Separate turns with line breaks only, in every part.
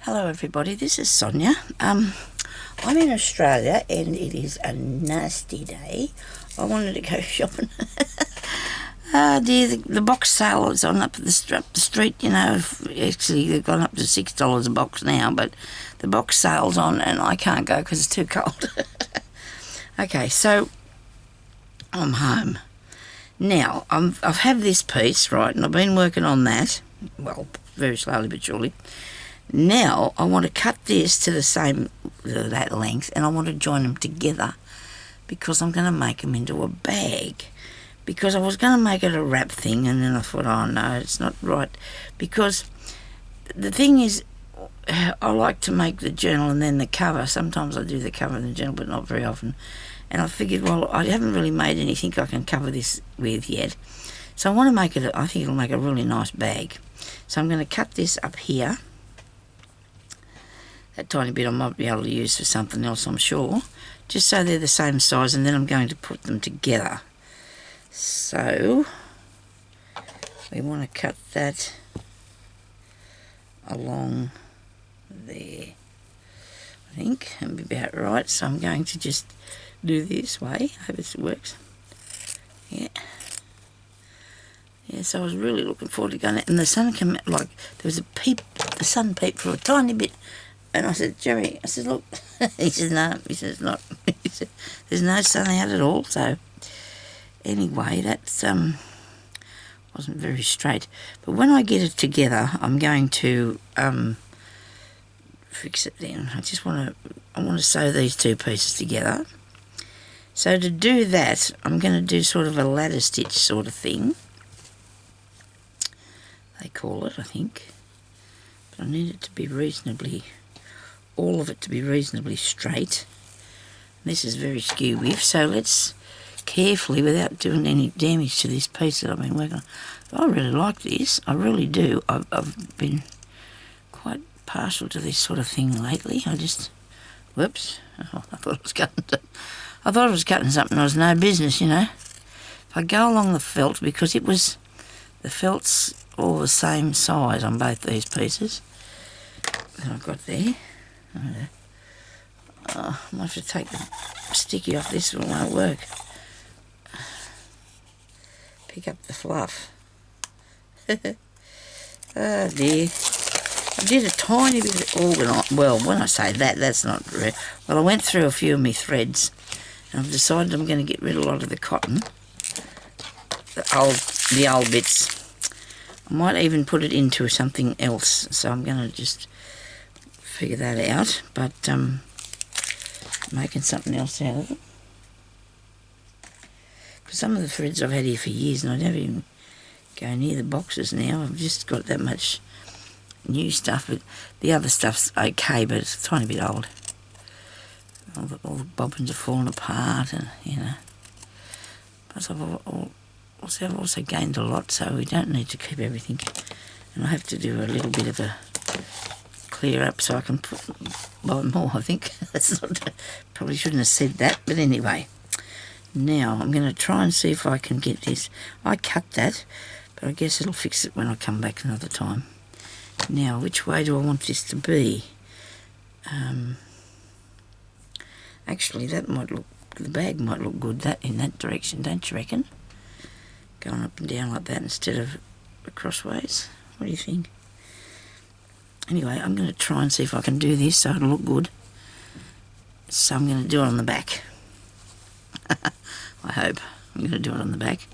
Hello everybody, this is Sonia. I'm in Australia and it is a nasty day. I wanted to go shopping. The box sale is on up the street, you know. Actually, they've gone up to $6 a box now, but the box sale's on and I can't go because it's too cold. Okay, so I'm home. Now, I've had this piece, right, and I've been working on that, well, very slowly but surely. Now I want to cut this to that length, and I want to join them together because I'm going to make them into a bag. Because I was going to make it a wrap thing, and then I thought, oh no, it's not right. Because the thing is, I like to make the journal and then the cover. Sometimes I do the cover and the journal, but not very often. And I figured, well, I haven't really made anything I can cover this with yet. So I want to make it, I think it'll make a really nice bag. So I'm going to cut this up here. That tiny bit I might be able to use for something else, I'm sure. Just so they're the same size, and then I'm going to put them together. So, we want to cut that along there. I think that'll be about right. So I'm going to just do this way. I hope it works. Yeah. Yeah, so I was really looking forward to going out. And the sun came out, like, there was a peep, the sun peeped for a tiny bit. And I said, Jerry, I said, look. He said, no. He said, it's not. He said, there's no sun out at all. So, anyway, that wasn't very straight. But when I get it together, I'm going to fix it then. I want to sew these two pieces together. So to do that, I'm going to do sort of a ladder stitch sort of thing. They call it, I think. But I need it to be all of it to be reasonably straight. This is very skew with, so let's carefully, without doing any damage to this piece that I've been working on. I really like this, I really do. I've been quite partial to this sort of thing lately. Whoops, oh, I thought I was cutting something I was no business, you know. If I go along the felt, because the felt's all the same size on both these pieces that I've got there. I might have to take the sticky off this one, it won't work. Pick up the fluff. Oh dear. I did a tiny bit of organising. Well, when I say that, that's not real. Well, I went through a few of my threads and I've decided I'm going to get rid of a lot of the cotton. The old bits. I might even put it into something else. So I'm going to just figure that out, but making something else out of it. Because some of the threads I've had here for years and I don't even go near the boxes now. I've just got that much new stuff, but the other stuff's okay, but it's a tiny bit old. All the bobbins are falling apart, and you know. Plus I've also gained a lot, so we don't need to keep everything. And I have to do a little bit of a clear up so I can buy more, I think. Probably shouldn't have said that, but anyway. Now I'm going to try and see if I can get this. I cut that, but I guess it'll fix it when I come back another time. Now, which way do I want this to be? Actually, the bag might look good in that direction, don't you reckon? Going up and down like that instead of crossways. What do you think? Anyway, I'm going to try and see if I can do this so it'll look good. So I'm going to do it on the back. I hope. I'm going to do it on the back.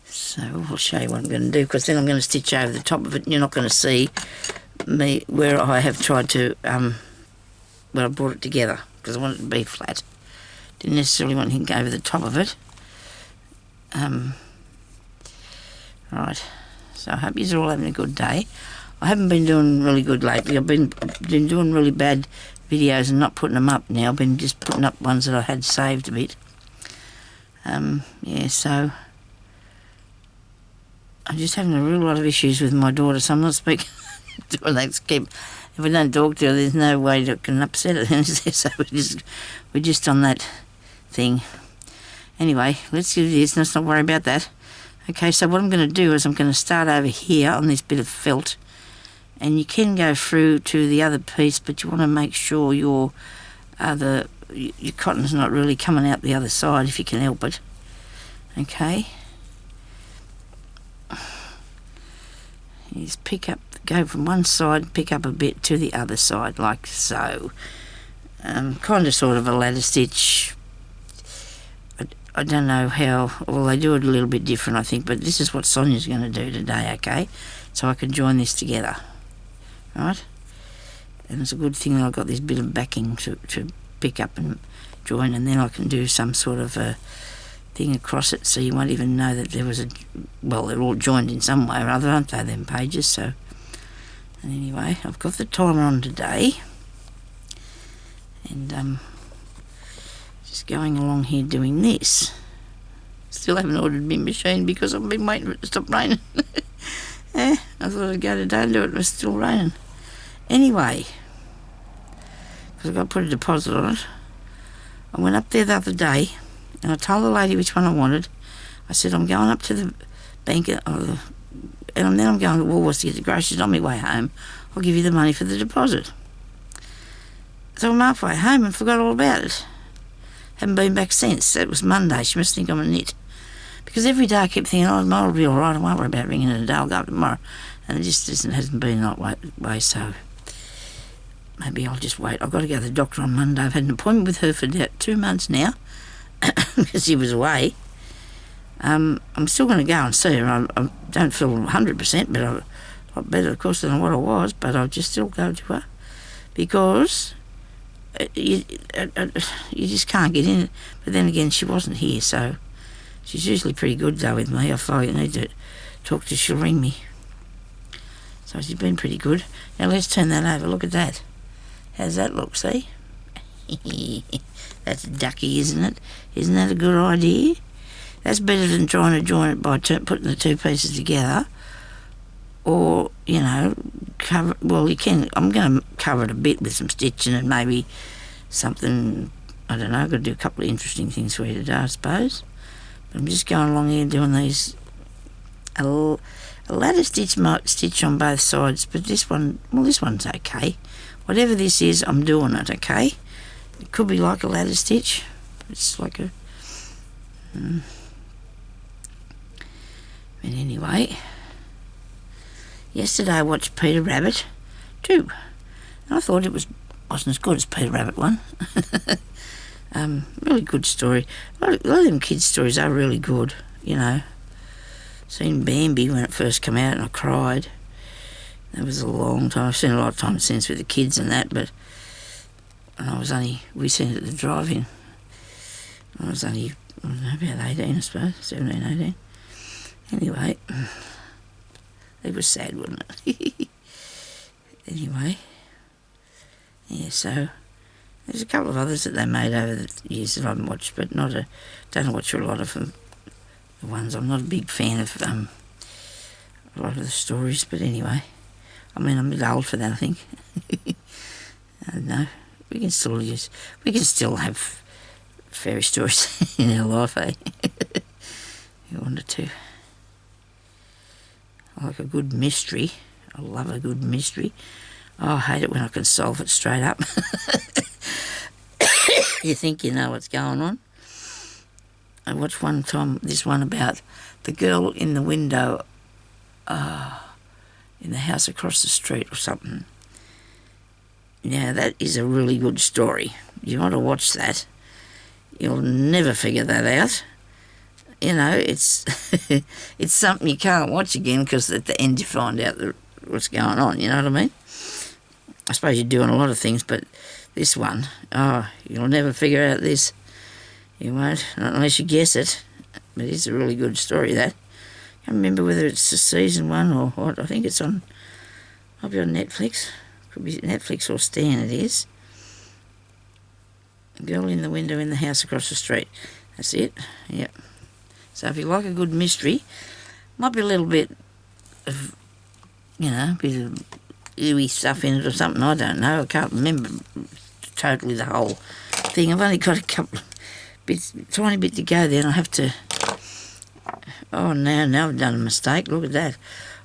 So I'll show you what I'm going to do, because then I'm going to stitch over the top of it and you're not going to see me where I have tried to, where I brought it together, because I want it to be flat. Didn't necessarily want anything over the top of it. Right, so I hope you're all having a good day. I haven't been doing really good lately. I've been doing really bad videos and not putting them up now. I've been just putting up ones that I had saved a bit. Yeah, so I'm just having a real lot of issues with my daughter, so I'm not speaking to her. If we don't talk to her, there's no way that can upset her. So we're just on that thing. Anyway, let's do this. Let's not worry about that. Okay, so what I'm going to do is I'm going to start over here on this bit of felt, and you can go through to the other piece, but you want to make sure your cotton's not really coming out the other side if you can help it. Okay. You just go from one side, pick up a bit to the other side, like so. Kind of sort of a ladder stitch. I don't know how, well, they do it a little bit different, I think, but this is what Sonia's going to do today, okay? So I can join this together, right? And it's a good thing that I've got this bit of backing to pick up and join, and then I can do some sort of a thing across it, so you won't even know that there was well, they're all joined in some way or other, aren't they, them pages? So, and anyway, I've got the timer on today, and just going along here doing this. Still haven't ordered my machine because I've been waiting for it to stop raining. I thought I'd go today and do it, it was still raining. Anyway, because I've got to put a deposit on it, I went up there the other day and I told the lady which one I wanted. I said, I'm going up to the bank and then I'm going to Woolworths to get the groceries on my way home. I'll give you the money for the deposit. So I'm halfway home and forgot all about it. Haven't been back since. It was Monday. She must think I'm a nit. Because every day I kept thinking, oh, tomorrow will be all right. I won't worry about ringing it a day. I'll go up tomorrow. And it just hasn't been that way, so maybe I'll just wait. I've got to go to the doctor on Monday. I've had an appointment with her for about 2 months now because she was away. I'm still going to go and see her. I don't feel 100%, but I'm a lot better, of course, than what I was, but I'll just still go to her because you just can't get in. But then again, she wasn't here, so she's usually pretty good, though, with me. If I need to talk to her, she'll ring me. So she's been pretty good. Now let's turn that over. Look at that. How's that look, see? That's ducky, isn't it? Isn't that a good idea? That's better than trying to join it by putting the two pieces together. Or, you know, cover. Well, you can. I'm going to cover it a bit with some stitching and maybe something. I don't know. I've got to do a couple of interesting things for you today, I suppose. But I'm just going along here doing these. A ladder stitch might stitch on both sides, but this one, well, this one's okay. Whatever this is, I'm doing it, okay? It could be like a ladder stitch. It's like a... But anyway, yesterday I watched Peter Rabbit 2, and I thought it wasn't as good as Peter Rabbit 1. Really good story. A lot of them kids' stories are really good, you know. Seen Bambi when it first came out and I cried. That was a long time. I've seen a lot of times since with the kids and that, but we seen it at the drive-in. I was only, I don't know, about 18, I suppose, 17, 18. Anyway, it was sad, wasn't it? Anyway, yeah, so there's a couple of others that they made over the years that I haven't watched, but don't watch a lot of them. The ones I'm not a big fan of a lot of the stories, but anyway, I mean, I'm a bit old for that, I think. I don't know. We can still have fairy stories in our life, eh? You wanted to. I like a good mystery. I love a good mystery. Oh, I hate it when I can solve it straight up. You think you know what's going on. I watched one time this one about the girl in the window in the house across the street or something. Yeah, that is a really good story. You want to watch that. You'll never figure that out. You know, it's it's something you can't watch again because at the end you find out what's going on, you know what I mean? I suppose you're doing a lot of things, but this one, you'll never figure out this. You won't, not unless you guess it. But it's a really good story, that. I can't remember whether it's a season 1 or what. I think it's might be on Netflix. Could be Netflix or Stan, it is. A girl in the window in the house across the street. That's it, yep. So if you like a good mystery, might be a little bit of, you know, a bit of ooey stuff in it or something, I don't know. I can't remember totally the whole thing. I've only got a couple tiny bit to go there, and I have to. Oh, now I've done a mistake. Look at that.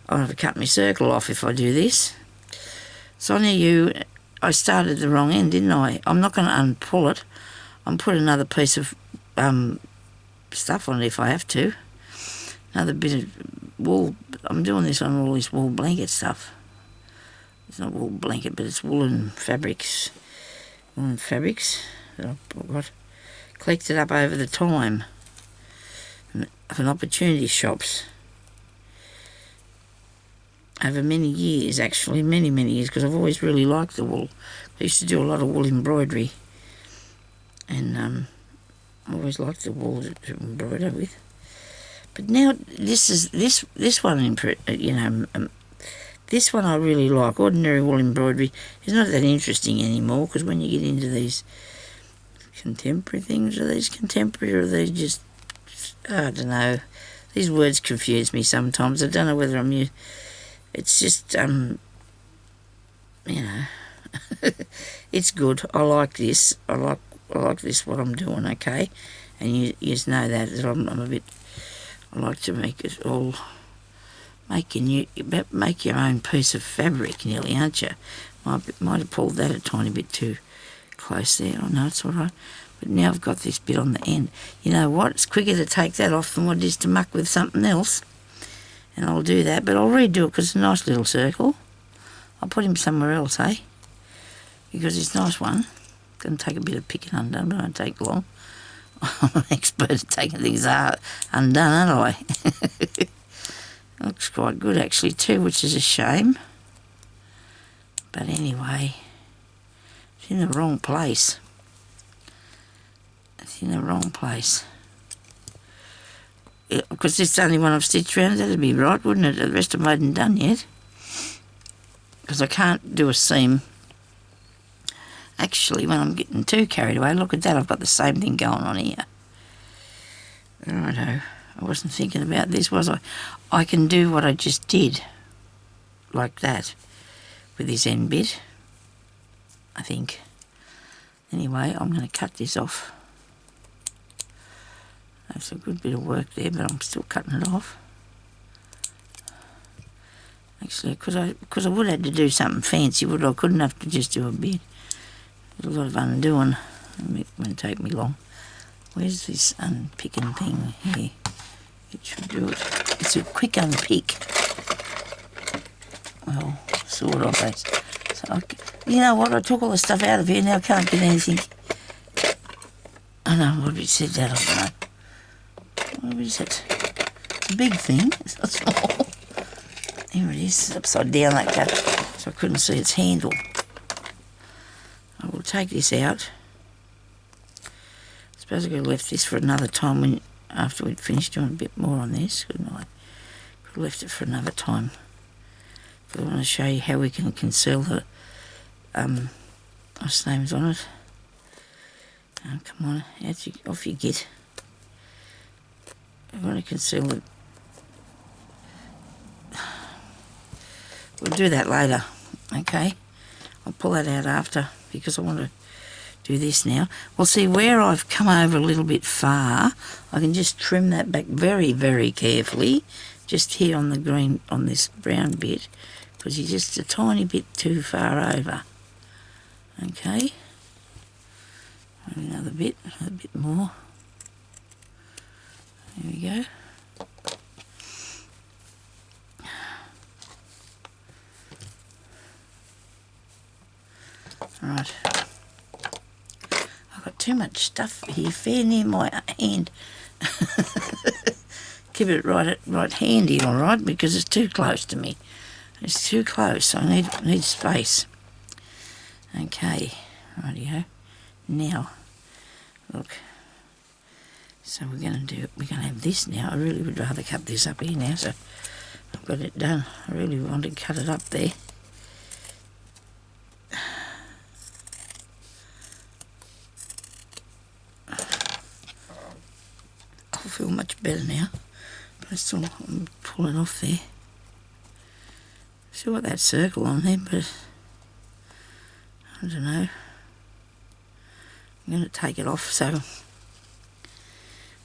I'll have to cut my circle off if I do this. Sonia, I started the wrong end, didn't I? I'm not going to unpull it. I'm put another piece of stuff on it if I have to. Another bit of wool. I'm doing this on all this wool blanket stuff. It's not wool blanket, but it's woolen fabrics. Woolen fabrics that I've got collected up over the time of an opportunity shops. Over many years, actually, many years, because I've always really liked the wool. I used to do a lot of wool embroidery, and I always liked the wool to embroider with. But now this one, this one I really like. Ordinary wool embroidery is not that interesting anymore, because when you get into these contemporary things, are these contemporary or are they just, I don't know. These words confuse me sometimes. I don't know whether I'm used. It's just, it's good. I like this. I like this, what I'm doing, okay? And you just know that I'm a bit, I like to make it all, make your own piece of fabric nearly, aren't you? Might have pulled that a tiny bit too close there. Oh no, it's all right. But now I've got this bit on the end. You know what? It's quicker to take that off than what it is to muck with something else. And I'll do that, but I'll redo it because it's a nice little circle. I'll put him somewhere else, eh? Because it's a nice one. It's going to take a bit of picking undone, but it won't take long. I'm an expert at taking things undone, aren't I? Looks quite good actually too, which is a shame. But anyway, it's in the wrong place. It's in the wrong place. Because this is the only one I've stitched around, that'd be right, wouldn't it? The rest of them I hadn't done yet. Because I can't do a seam. Actually, when I'm getting too carried away, look at that, I've got the same thing going on here. Righto, I wasn't thinking about this, was I? I can do what I just did, like that, with this end bit, I think. Anyway, I'm going to cut this off. That's a good bit of work there, but I'm still cutting it off. Actually, because I would have had to do something fancy, I couldn't have to just do a bit. There's a lot of undoing. It won't take me long. Where's this unpicking thing here? It should do it. It's a quick unpick. Well, sort of. So you know what? I took all the stuff out of here. Now I can't get anything. I know what we said that. I don't know. What is it? It's a big thing. It's not small. Here it is. It's upside down like that, so I couldn't see its handle. I will take this out. I suppose I could have left this for another time after we'd finished doing a bit more on this, couldn't I? Could have left it for another time. But I want to show you how we can conceal the what's the names on it. Oh, come on, off you get. I want to conceal it. We'll do that later, okay? I'll pull that out after because I want to do this now. Well, see where I've come over a little bit far, I can just trim that back very carefully, just here on the green, on this brown bit, because you're just a tiny bit too far over. Okay? Another bit more. There we go. Right. I've got too much stuff here, fair near my hand. Keep it right handy, all right, because it's too close to me. It's too close. I need space. Okay, rightio. Now, look. So we're going to have this now. I really would rather cut this up here now, so I've got it done. I really want to cut it up there. I feel much better now, but I'm pulling off there. Still got that circle on there, but I don't know. I'm going to take it off, so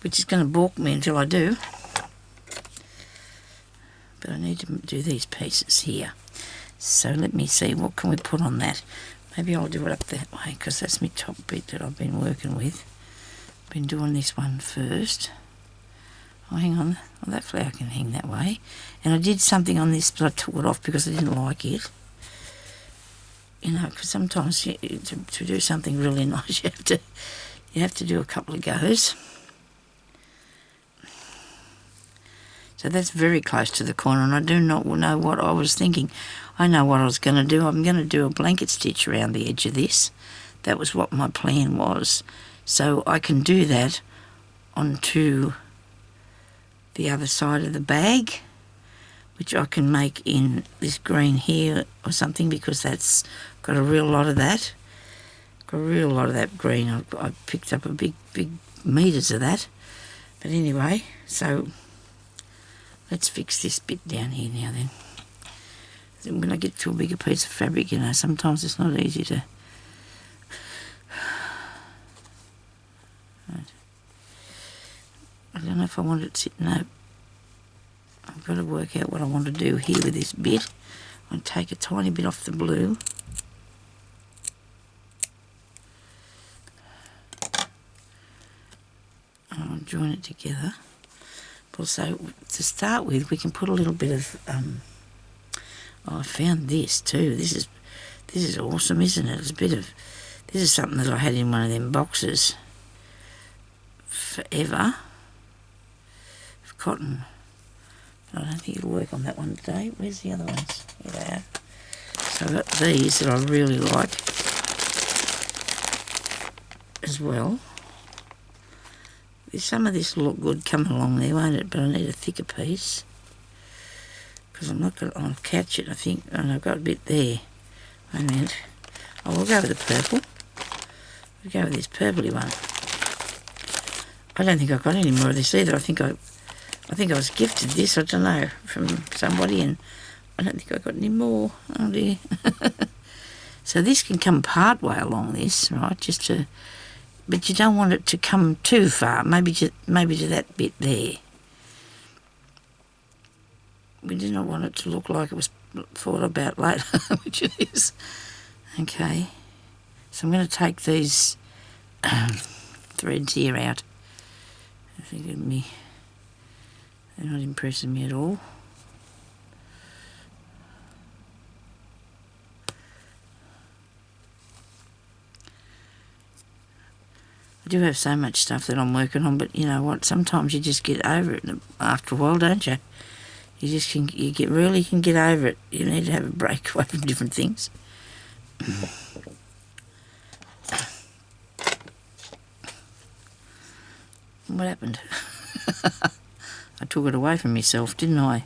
which is going to balk me until I do. But I need to do these pieces here. So let me see, what can we put on that? Maybe I'll do it up that way, because that's my top bit that I've been working with. Been doing this one first. Oh, hang on. Well, that flower can hang that way. And I did something on this, but I took it off because I didn't like it. You know, because sometimes to do something really nice, you have to do a couple of goes. So that's very close to the corner, and I do not know what I was thinking. I know what I was going to do. I'm going to do a blanket stitch around the edge of this. That was what my plan was. So I can do that onto the other side of the bag, which I can make in this green here or something, because that's got a real lot of that. Got a real lot of that green. I picked up a big meters of that. But anyway, so let's fix this bit down here now then. When I get to a bigger piece of fabric, you know, sometimes it's not easy to... Right. I don't know if I want it to sit... No. I've got to work out what I want to do here with this bit. I'll take a tiny bit off the blue. And I'll join it together. Also, to start with, we can put a little bit of... Oh, I found this too. This is awesome, isn't it? It's a bit of... This is something that I had in one of them boxes forever. Of cotton. I don't think it'll work on that one today. Where's the other ones? Here they are. So I've got these that I really like as well. Some of this will look good coming along there, won't it? But I need a thicker piece, because I'm not going to... I'll catch it, I think. And I've got a bit there. Wait a minute. Oh, we'll go with the purple. We'll go with this purpley one. I don't think I've got any more of this either. I think I was gifted this, I don't know, from somebody, and I don't think I got any more. Oh dear. So this can come part way along this, right? Just to... But you don't want it to come too far. Maybe to that bit there. We do not want it to look like it was thought about later, which it is. Okay. So I'm going to take these threads here out. I think they're not impressing me at all. I do have so much stuff that I'm working on, but you know what? Sometimes you just get over it after a while, don't you? You just can get over it. You need to have a break away from different things. What happened? I took it away from myself, didn't I?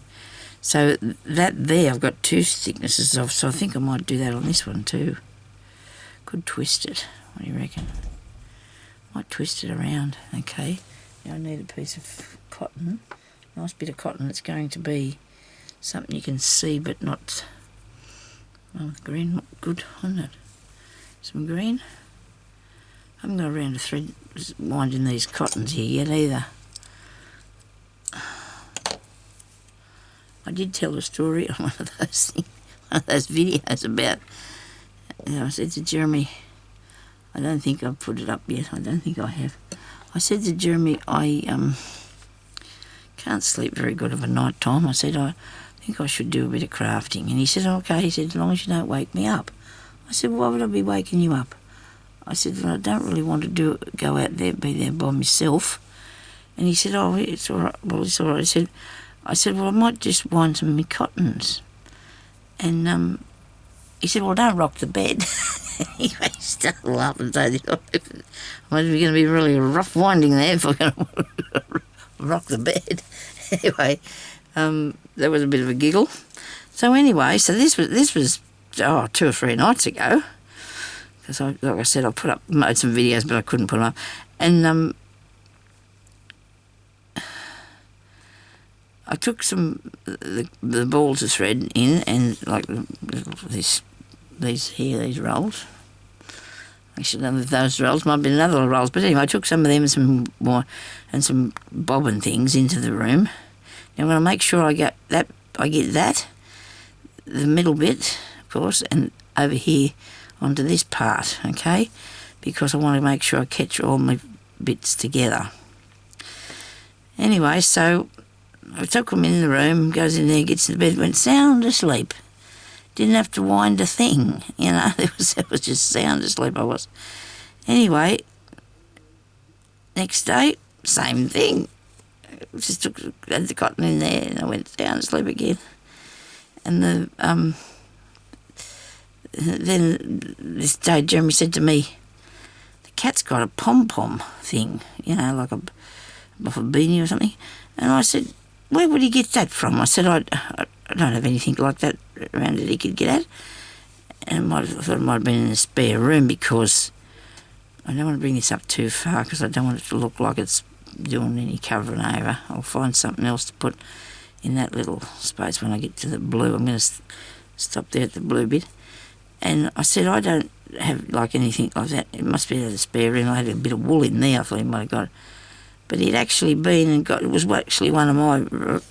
So that there, I've got two thicknesses of, so I think I might do that on this one too. Could twist it. What do you reckon? Might twist it around. Okay. Now I need a piece of cotton. Nice bit of cotton. It's going to be something you can see, but not... Well, green, not good, isn't it? Some green. I haven't got around to thread winding these cottons here yet either. I did tell a story on one of those videos about... You know, I said to Jeremy... I don't think I've put it up yet. I don't think I have. I said to Jeremy, I can't sleep very good of a night time. I said, I think I should do a bit of crafting. And he said, okay. He said, as long as you don't wake me up. I said, why would I be waking you up? I said, well, I don't really want to go out there, be there by myself. And he said, oh, it's all right. Well, it's all right. I said, well, I might just wind some of my cottons. And he said, well, don't rock the bed. Anyway, he started laughing. So it was going to be really rough winding there if we're going to rock the bed. Anyway, that was a bit of a giggle. So anyway, so this was 2 or 3 nights ago. Because like I said, I made some videos, but I couldn't put them up. And I took the balls of thread in, and like these rolls. Actually, none of those rolls might be another rolls, but anyway, I took some of them and some more and some bobbin things into the room. Now I'm going to make sure I get that the middle bit, of course, and over here onto this part, okay, because I want to make sure I catch all my bits together. Anyway, so I took him in the room, goes in there, gets to the bed, went sound asleep. Didn't have to wind a thing, you know. It was just sound asleep I was. Anyway, next day, same thing. Just had the cotton in there and I went sound asleep again. And then this day Jeremy said to me, the cat's got a pom-pom thing, you know, like a beanie or something. And I said, where would he get that from? I said, I don't have anything like that around that he could get at. And I thought it might have been in a spare room, because I don't want to bring this up too far because I don't want it to look like it's doing any covering over. I'll find something else to put in that little space when I get to the blue. I'm going to stop there at the blue bit. And I said, I don't have like anything like that. It must be in a spare room. I had a bit of wool in there. I thought he might have got it. But he'd actually been and got, it was actually one of my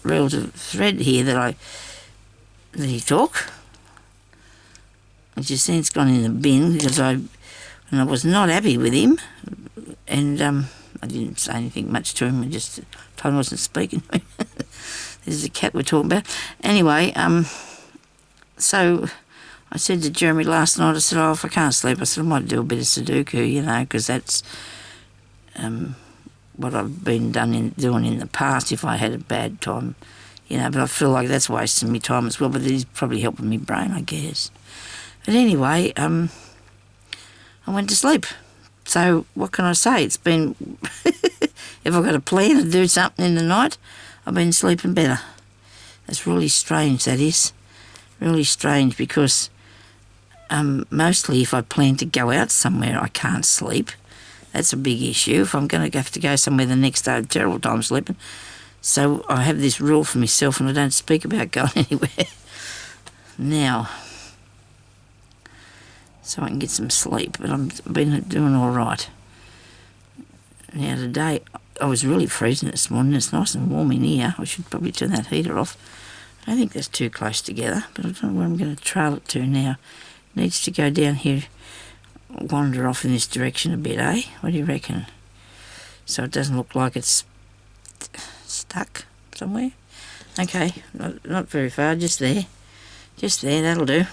reels of thread here that he took. Which has since gone in the bin because I was not happy with him. And I didn't say anything much to him. I just told him I wasn't speaking to him. This is the cat we're talking about. Anyway, so I said to Jeremy last night, I said, oh, if I can't sleep, I said, I might do a bit of Sudoku, you know, because that's what I've been doing in the past if I had a bad time, you know, but I feel like that's wasting me time as well, but it is probably helping me brain, I guess. But anyway, I went to sleep. So what can I say? It's been, if I've got a plan to do something in the night, I've been sleeping better. That's really strange, that is. Really strange, because mostly if I plan to go out somewhere, I can't sleep. That's a big issue. If I'm going to have to go somewhere the next day, I have a terrible time sleeping. So I have this rule for myself, and I don't speak about going anywhere now, so I can get some sleep. But I've been doing all right. Now today, I was really freezing this morning. It's nice and warm in here. I should probably turn that heater off. I don't think that's too close together, but I don't know where I'm going to trail it to now. It needs to go down here, wander off in this direction a bit, eh? What do you reckon? So it doesn't look like it's stuck somewhere. Okay, not very far, just there. Just there, that'll do.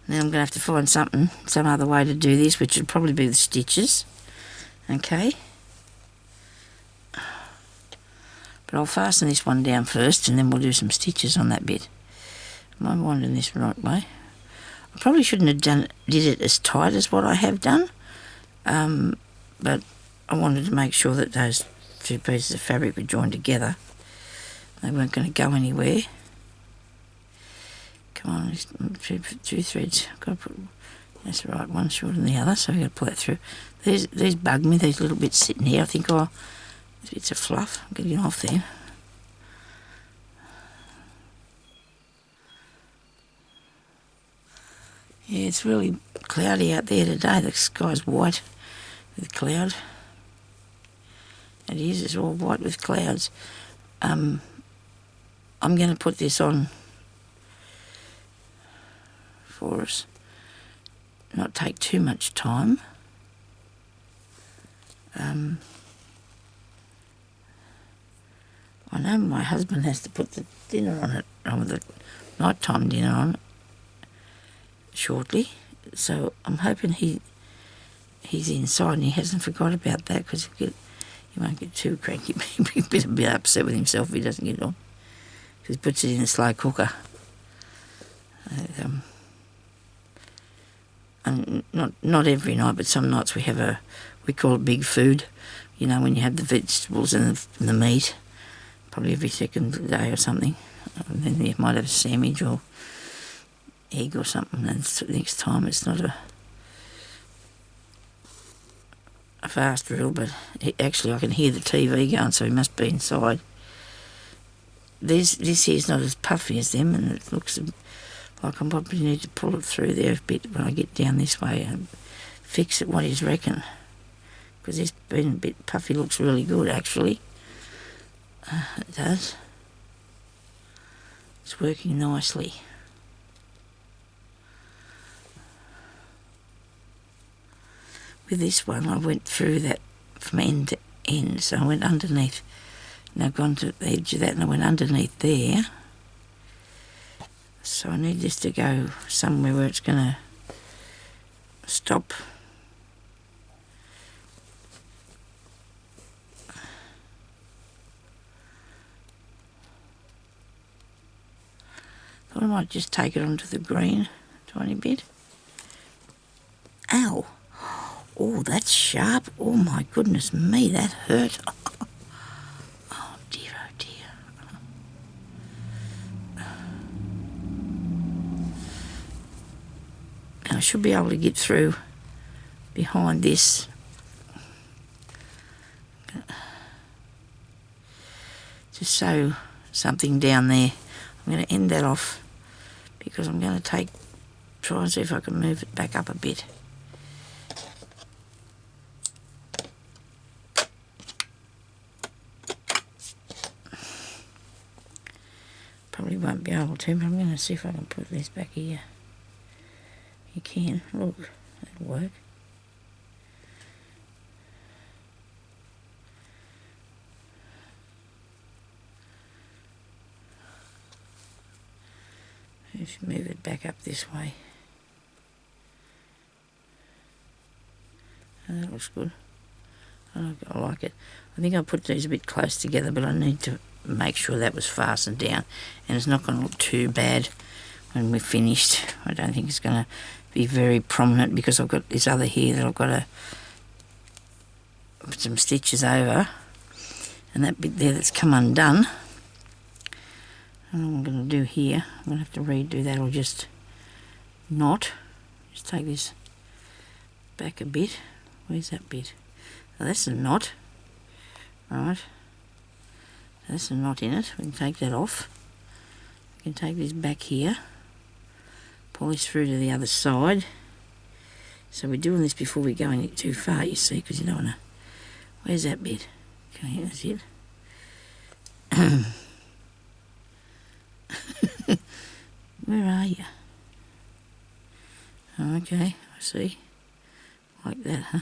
Then I'm going to have to find some other way to do this, which would probably be the stitches. Okay. But I'll fasten this one down first, and then we'll do some stitches on that bit. Am I winding this the right way? I probably shouldn't have did it as tight as what I have done, but I wanted to make sure that those two pieces of fabric were joined together. They weren't going to go anywhere. Come on, there's two threads. I've got to put, that's right, one shorter than the other, so I've got to pull that through. These bug me, these little bits sitting here. I think, oh, these bits of fluff. I'm getting off there. Yeah, it's really cloudy out there today. The sky's white with cloud. It is, it's all white with clouds. I'm going to put this on for us. Not take too much time. I know my husband has to put the dinner on it, or the nighttime dinner on it shortly, so I'm hoping he's inside and he hasn't forgot about that, because he won't get too cranky. He'll be a bit upset with himself if he doesn't get it on, because he puts it in a slow cooker. And not every night, but some nights we call it big food, you know, when you have the vegetables and the meat, probably every second day or something. And then you might have a sandwich or egg or something, and next time it's not a fast rule, but actually I can hear the TV going, so he must be inside. This here's not as puffy as them, and it looks like I probably need to pull it through there a bit when I get down this way and fix it. What do you reckon? Because this being a bit puffy looks really good, actually. It does. It's working nicely. With this one, I went through that from end to end, so I went underneath. Now I've gone to the edge of that and I went underneath there. So I need this to go somewhere where it's going to stop. Thought I might just take it onto the green a tiny bit. Ow! Oh, that's sharp. Oh my goodness me, that hurt. Oh dear, oh dear. I should be able to get through behind this. Just sew something down there. I'm going to end that off because I'm going to try and see if I can move it back up a bit. Probably won't be able to, but I'm going to see if I can put this back here. You can, look, that'll work. I should move it back up this way. Oh, that looks good. I like it. I think I put these a bit close together, but I need to make sure that was fastened down, and it's not going to look too bad when we're finished. I don't think it's going to be very prominent because I've got this other here that I've got to put some stitches over, and that bit there that's come undone. And what I'm going to do here, I'm going to have to redo that or just not. Just take this back a bit. Where's that bit? Oh, that's a knot. Right. That's a knot in it. We can take that off. We can take this back here. Pull this through to the other side. So we're doing this before we go any too far, you see, because you don't want to... Where's that bit? Okay, that's it. Where are you? Oh, okay, I see. Like that, huh?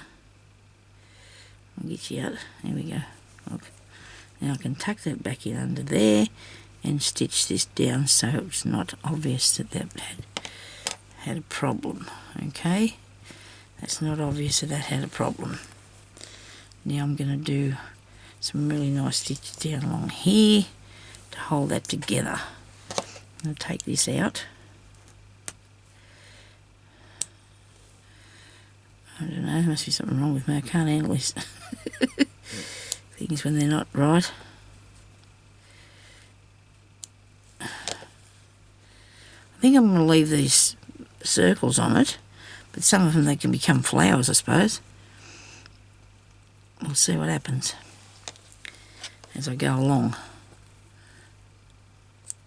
I'll get you out. There we go. Look. Now I can tuck that back in under there and stitch this down so it's not obvious that that had a problem. Okay? That's not obvious that that had a problem. Now I'm going to do some really nice stitches down along here to hold that together. I'm going to take this out. I don't know, there must be something wrong with me. I can't handle this. Things when they're not right. I think I'm going to leave these circles on it, but some of them they can become flowers, I suppose. We'll see what happens as I go along.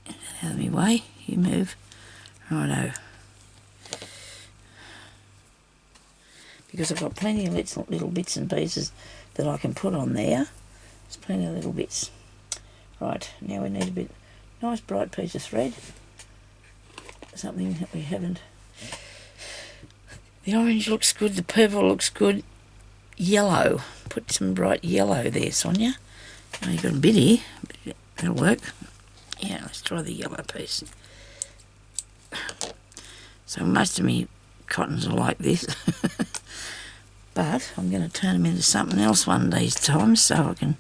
Get that out of my way, you move. Righto. Because I've got plenty of little bits and pieces that I can put on there. There's plenty of little bits. Right, now we need a bit nice bright piece of thread. Something that we haven't. The orange looks good, the purple looks good. Yellow. Put some bright yellow there, Sonia. Oh, you've got a bit here. That'll work. Yeah, let's try the yellow piece. So most of me cottons are like this. But I'm going to turn them into something else one of these times so I can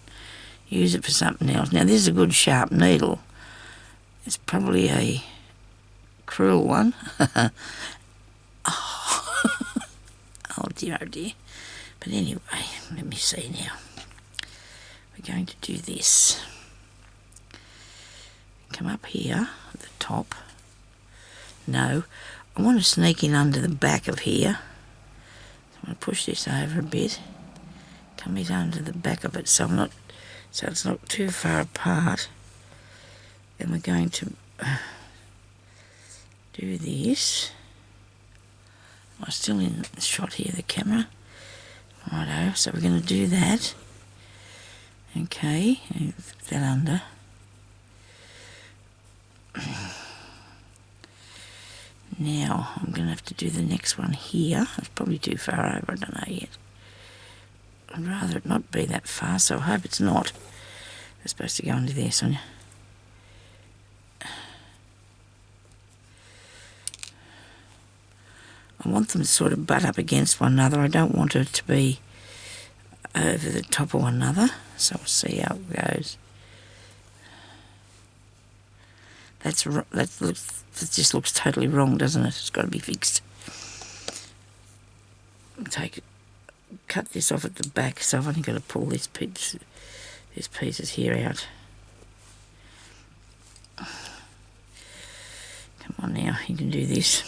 use it for something else. Now this is a good sharp needle. It's probably a cruel one. Oh dear, oh dear. But anyway, let me see now. We're going to do this. Come up here at the top. No, I want to sneak in under the back of here. I'm going to push this over a bit, come it under the back of it so it's not too far apart. And we're going to do this. I'm still in the shot here, the camera. Righto, so we're going to do that. Okay, put that under. Now I'm going to have to do the next one here. It's probably too far over, I don't know yet. I'd rather it not be that far, so I hope it's not. It's supposed to go into there, Sonia. I want them to sort of butt up against one another. I don't want it to be over the top of one another, so we'll see how it goes. That just looks totally wrong, doesn't it? It's got to be fixed. Cut this off at the back, so I've only got to pull these pieces here out. Come on now, you can do this.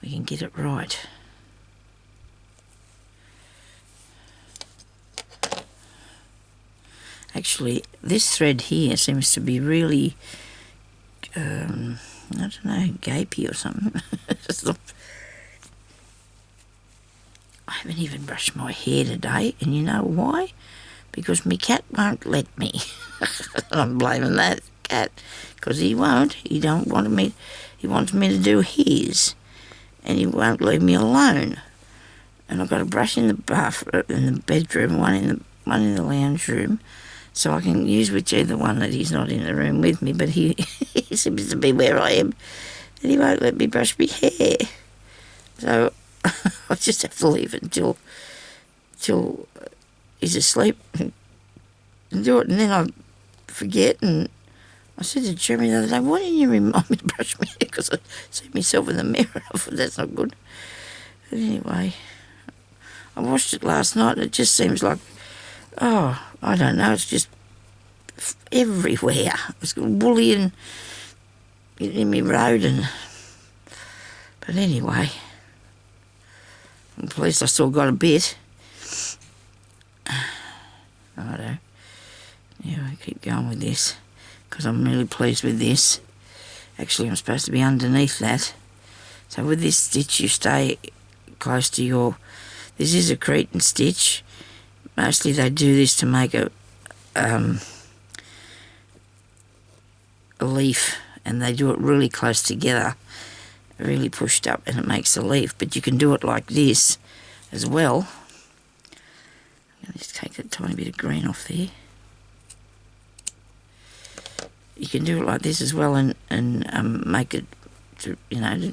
We can get it right. Actually, this thread here seems to be really, I don't know, gapey or something. I haven't even brushed my hair today, and you know why? Because my cat won't let me. I'm blaming that cat, because he won't. He wants me to do his, and he won't leave me alone. And I've got a brush in the bathroom, in the bedroom, one in the lounge room, so I can use whichever one that he's not in the room with me, but he seems to be where I am, and he won't let me brush my hair. So I just have to leave it until he's asleep and do it, and then I forget. And I said to Jeremy the other day, why didn't you remind me to brush my hair? Because I see myself in the mirror and I thought that's not good. But anyway, I washed it last night and it just seems like, oh, I don't know, it's just everywhere. It's woolly and in my road, but anyway, at least I still got a bit. Righto. Yeah, I keep going with this because I'm really pleased with this. Actually, I'm supposed to be underneath that. So with this stitch, you stay close to your... This is a Cretan stitch. Mostly they do this to make a leaf, and they do it really close together, really pushed up, and it makes a leaf. But you can do it like this as well. I'm going to just take that tiny bit of green off there. You can do it like this as well, and make it,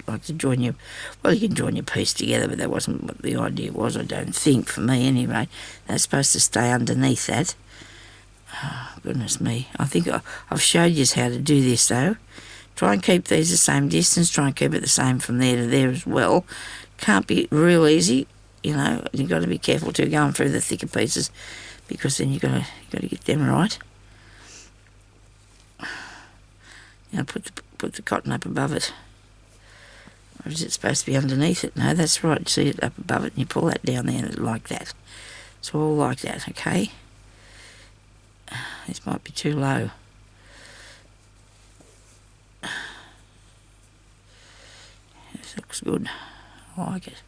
like to join your... Well, you can join your piece together, but that wasn't what the idea was, I don't think, for me anyway. That's supposed to stay underneath that. Oh, goodness me. I think I've showed you how to do this, though. Try and keep these the same distance. Try and keep it the same from there to there as well. Can't be real easy, You've got to be careful too going through the thicker pieces, because then you've got to get them right. Put the cotton up above it. Or is it supposed to be underneath it? No, that's right. See it up above it, and you pull that down there like that. It's all like that, okay? This might be too low. This looks good. I like it.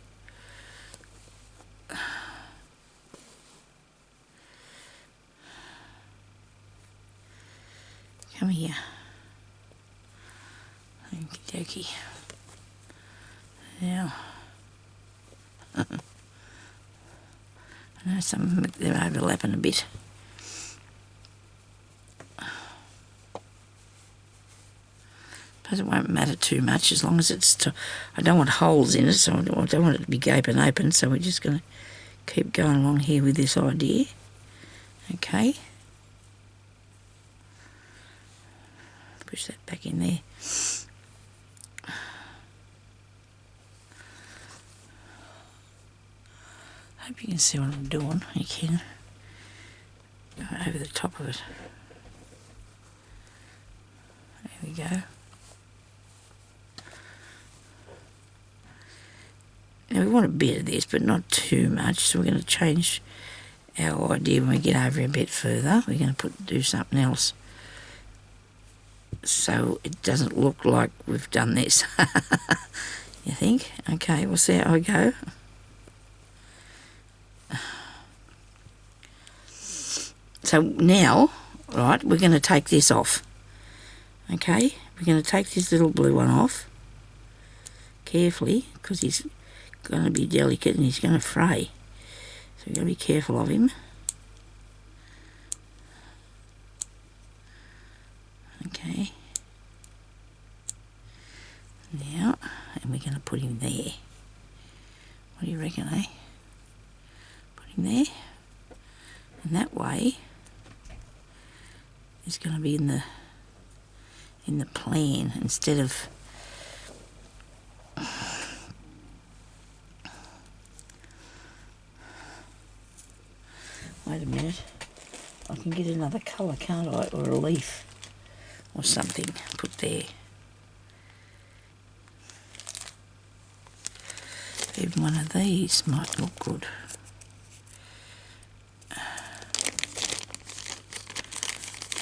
Come here. Okie dokie. Now, I know some of them, they're overlapping a bit. But it won't matter too much as long as it's... I don't want holes in it, so I don't want it to be gaping open, so we're just going to keep going along here with this idea. Okay. Push that back in there. Hope you can see what I'm doing. You can. Go over the top of it. There we go. Now we want a bit of this, but not too much, so we're going to change our idea when we get over a bit further. We're going to do something else, so it doesn't look like we've done this. You think? Okay, we'll see how we go. So now right, we're going to take this off. Okay, we're going to take this little blue one off carefully, because he's going to be delicate and he's going to fray. So we've got to be careful of him. Okay. Now, and we're going to put him there. What do you reckon, eh? Put him there. And that way, it's going to be in the plan instead of wait a minute, I can get another colour, can't I, or a leaf or something, put there. Even one of these might look good.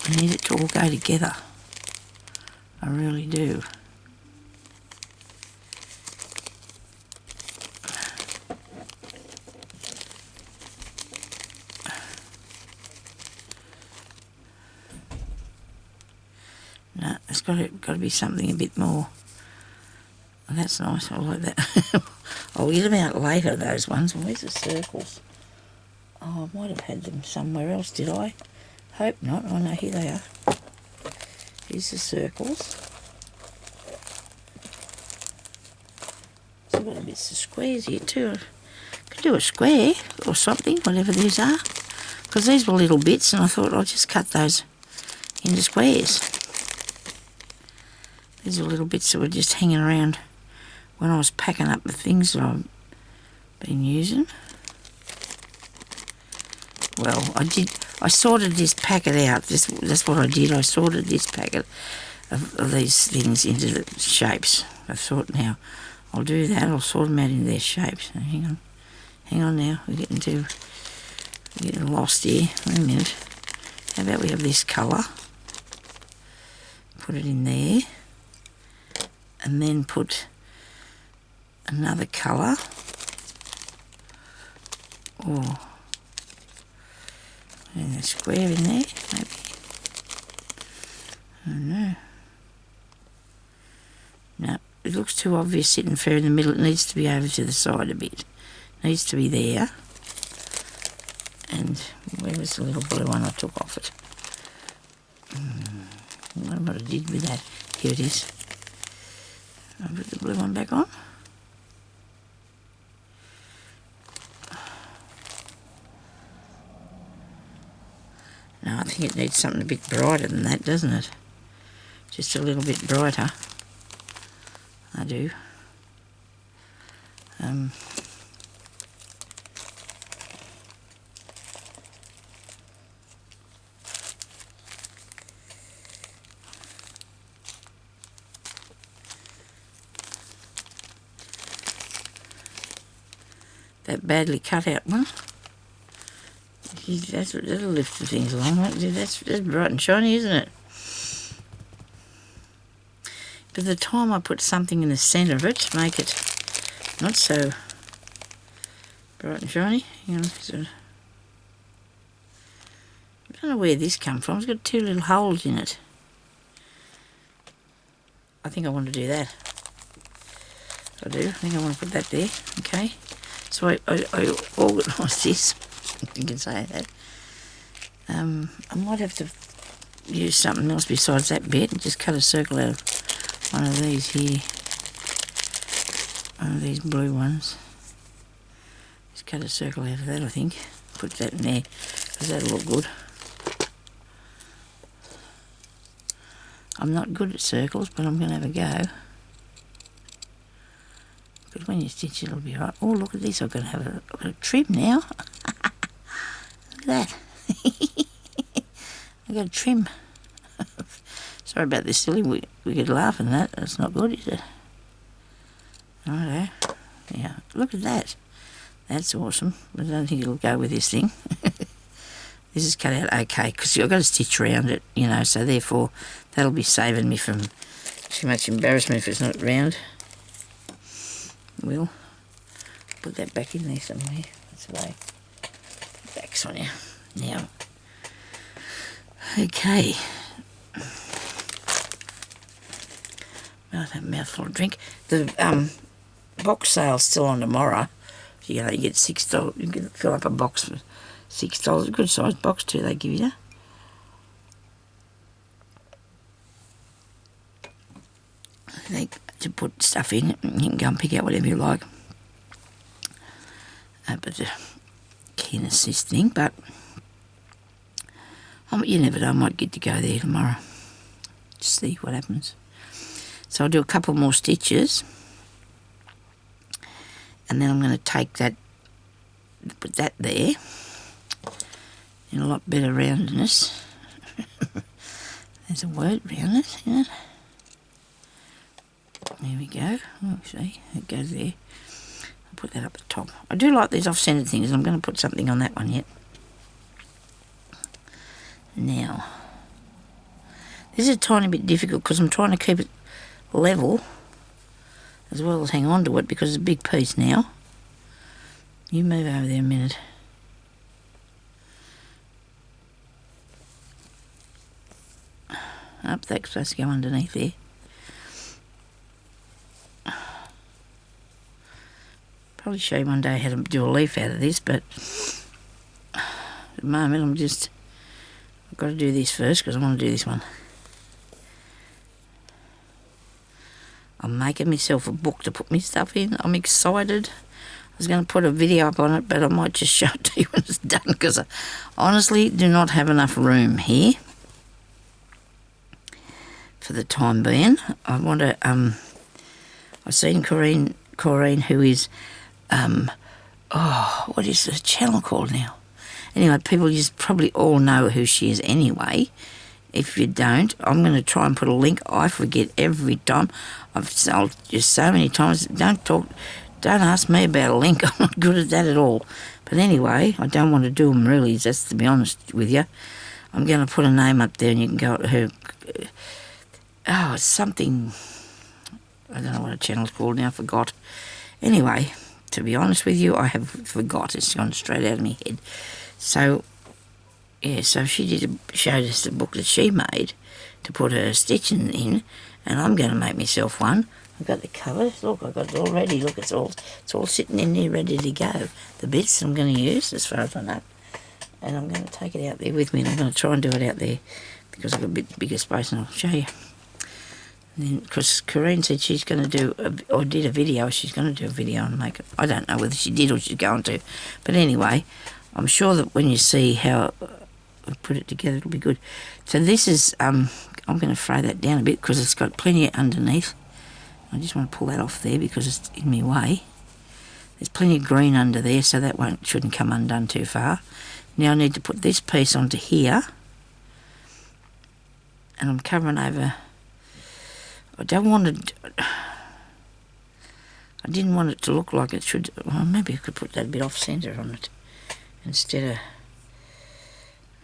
I need it to all go together. I really do. No, it's got to be something a bit more. Oh, that's nice. I like that. I'll get them out later, those ones. Where's the circles? Oh, I might have had them somewhere else, did I? Hope not. Oh no, here they are. Here's the circles. So I've got bits of squares here too. I could do a square or something, whatever these are. Because these were little bits and I thought I'll just cut those into squares. These are little bits that were just hanging around when I was packing up the things that I've been using. Well, I sorted this packet out. That's what I did. I sorted this packet of these things into the shapes. I thought, now, I'll do that. I'll sort them out into their shapes. So hang on now. We're getting lost here. Wait a minute. How about we have this colour? Put it in there. And then put another colour. Or and a square in there, maybe. I don't know. No, it looks too obvious sitting fair in the middle. It needs to be over to the side a bit. It needs to be there. And where was the little blue one I took off it? I don't know what I did with that. Here it is. I'll put the blue one back on. No, I think it needs something a bit brighter than that, doesn't it? Just a little bit brighter. I do. That badly cut out one. That'll lift the things along. That's bright and shiny, isn't it? By the time I put something in the centre of it to make it not so bright and shiny, I don't know where this come from. It's got two little holes in it. I think I want to do that. I do. I think I want to put that there. Okay. So I organised this. You can say that. I might have to use something else besides that bit and just cut a circle out of one of these here. One of these blue ones. Just cut a circle out of that, I think. Put that in there, because that'll look good. I'm not good at circles, but I'm going to have a go. But when you stitch it'll be right. Oh, look at this. I've got to have a trim now. Look at that. I've got a trim. Sorry about this, silly. We could laugh at that. That's not good, is it? Righto. Yeah, look at that. That's awesome. I don't think it'll go with this thing. This is cut out okay, because I've got to stitch around it, so therefore that'll be saving me from too much embarrassment if it's not round. We'll put that back in there somewhere. That's the way. Back's on you. Now, Okay. I'll have a mouthful of drink. The box sale's still on tomorrow. You get $6. You can fill up a box for $6. A good sized box too. They give you. To put stuff in. You can go and pick out whatever you like. But the keen assist thing. But you never know. I might get to go there tomorrow. Just see what happens. So I'll do a couple more stitches. And then I'm going to take that, put that there, in a lot better roundness. There's a word, roundness, yeah. There we go. Oh, see, it goes there. I'll put that up the top. I do like these off-centered things. I'm going to put something on that one yet. Now, this is a tiny bit difficult because I'm trying to keep it level as well as hang on to it because it's a big piece now. You move over there a minute. Up, that's supposed to go underneath there. Probably show you one day how to do a leaf out of this, but at the moment I've got to do this first because I want to do this one. I'm making myself a book to put my stuff in. I'm excited. I was going to put a video up on it, but I might just show it to you when it's done because I honestly do not have enough room here for the time being. I want to, I've seen Corrine, who is, what is the channel called now? Anyway, people just probably all know who she is anyway. If you don't, I'm going to try and put a link. I forget every time. I've told you so many times, don't ask me about a link. I'm not good at that at all. But anyway, I don't want to do them really, just to be honest with you. I'm going to put a name up there and you can go to her. Oh, it's something, I don't know what a channel's called now, I forgot. Anyway, to be honest with you, I have forgot. It's gone straight out of my head. So, yeah, so she showed us the book that she made to put her stitching in, and I'm going to make myself one. I've got the covers. Look, I've got it all ready. Look, it's all sitting in there ready to go. The bits I'm going to use, as far as I know, and I'm going to take it out there with me, and I'm going to try and do it out there because I've got a bit bigger space, and I'll show you. And then, because Corrine said she's going to do, or did a video, she's going to do a video and make it. I don't know whether she did or she's going to, but anyway, I'm sure that when you see how I put it together, it'll be good. So this is, I'm going to fray that down a bit because it's got plenty underneath. I just want to pull that off there because it's in my way. There's plenty of green under there, so that shouldn't come undone too far. Now I need to put this piece onto here, and I'm covering over. I didn't want it to look like it should. Well, maybe I could put that a bit off centre on it instead of.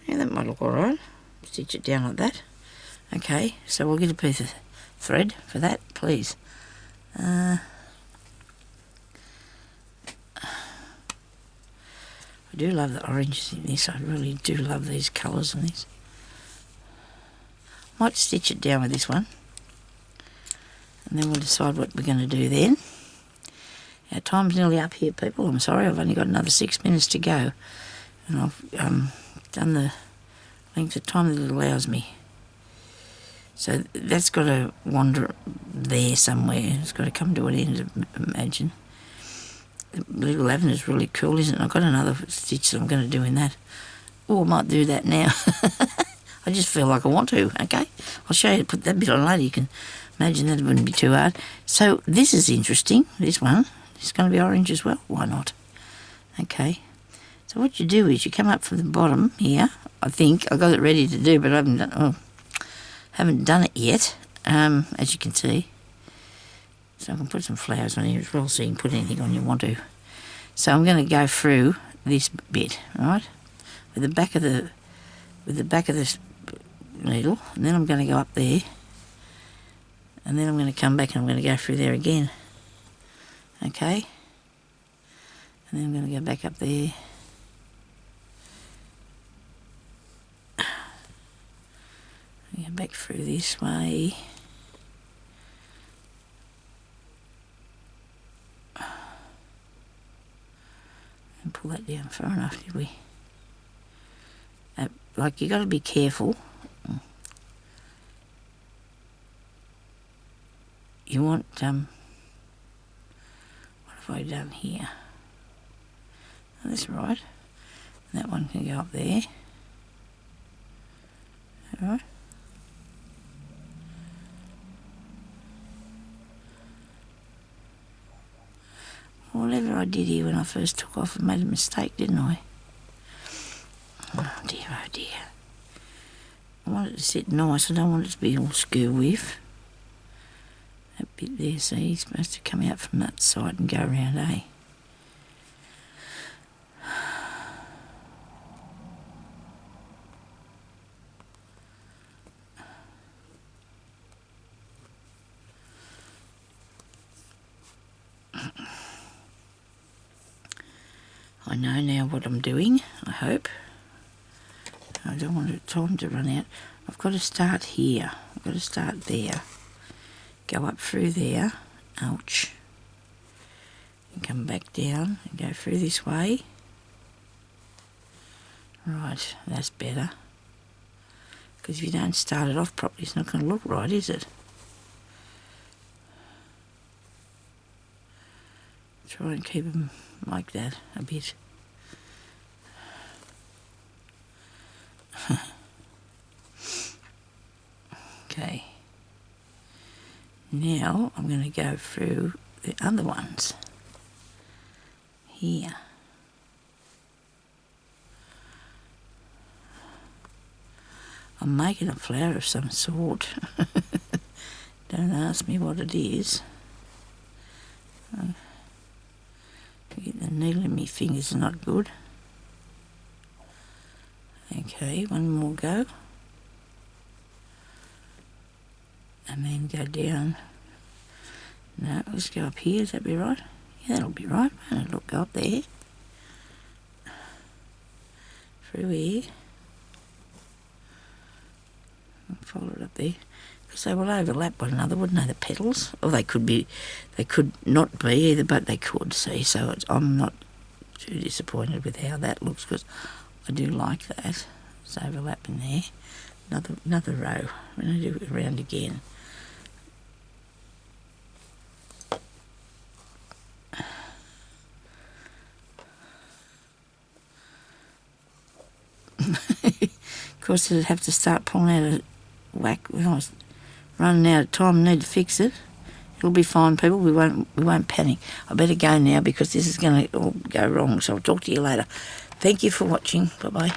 Yeah, that might look all right. Stitch it down like that. Okay, so we'll get a piece of thread for that, please. I do love the oranges in this. I really do love these colours in this. Might stitch it down with this one, and then we'll decide what we're going to do then. Our time's nearly up here, people. I'm sorry, I've only got another 6 minutes to go, and I've done the length of time that it allows me. So that's got to wander there somewhere. It's got to come to an end, imagine. The little lavender's really cool, isn't it? I've got another stitch that I'm going to do in that. Oh, I might do that now. I just feel like I want to, okay? I'll show you, put that bit on later. You can imagine that it wouldn't be too hard. So this is interesting, this one. It's going to be orange as well. Why not? Okay. So what you do is you come up from the bottom here. I think I got it ready to do, but I haven't done it yet, as you can see. So I can put some flowers on here as well, so you can put anything on you want to. So I'm going to go through this bit, right, with the back of this needle, and then I'm going to go up there, and then I'm going to come back and I'm going to go through there again. Okay, and then I'm going to go back up there. Go back through this way. And pull that down far enough, did we? Like, you got to be careful. You want, what have I done here? Oh, that's right. That one can go up there. All right. Whatever I did here when I first took off, I made a mistake, didn't I? Oh dear, oh dear. I want it to sit nice. I don't want it to be all skew with. That bit there, see, it's supposed to come out from that side and go around, eh? I know now what I'm doing, I hope. I don't want time to run out. I've got to start here. I've got to start there. Go up through there. Ouch. And come back down and go through this way. Right, that's better. Because if you don't start it off properly, it's not going to look right, is it? Try and keep them like that a bit. Okay. Now I'm going to go through the other ones. Here. I'm making a flower of some sort. Don't ask me what it is. Get the needle in my fingers is not good. Okay, one more go. And then go down. No, let's go up here, is that be right? Yeah, that'll be right, won't it? Look, go up there. Through here. And follow it up there. Because they will overlap one another, wouldn't they, the petals? Or they could be, they could not be either, but they could, see. So I'm not too disappointed with how that looks, because I do like that. It's overlapping there. Another row. I'm going to do it around again. Of course, I'd have to start pulling out a whack when I was running out of time. I need to fix it. It'll be fine, people. We won't panic. I better go now because this is going to all go wrong. So I'll talk to you later. Thank you for watching. Bye bye.